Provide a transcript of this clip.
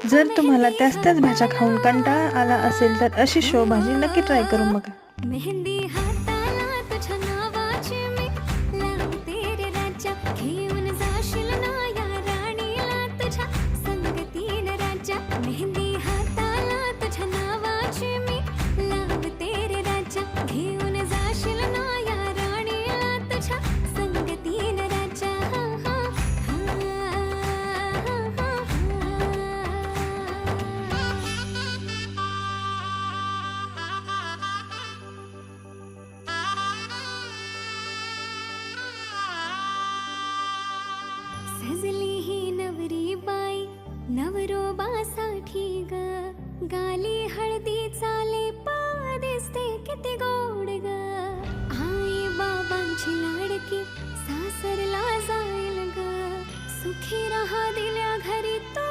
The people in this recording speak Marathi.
जर तुम्हाला त्याच भाज्या खाऊन कंटाळा आला असेल तर अशी शेवभाजी नक्की ट्राय करून बघा. मेहंदी हाताला तुझ्या नावाची मी लावते रे राजा, घेऊन जाशील ना या राणीला तुझ्या संगतीन राजा. मेहंदी हाताला तुझ्या नावाची मी लावते रे राजा, घेऊन जाशील ना या राणीला तुझ्या संगतीन राजा. सजली ही नवरी बाई नवरोबासाठी ग, गाली हळदी चाले पा दिसते किती गोड ग. आई बाबांची लाडकी सासरला जाईल ग, सुखी राहा दिल्या घरी तो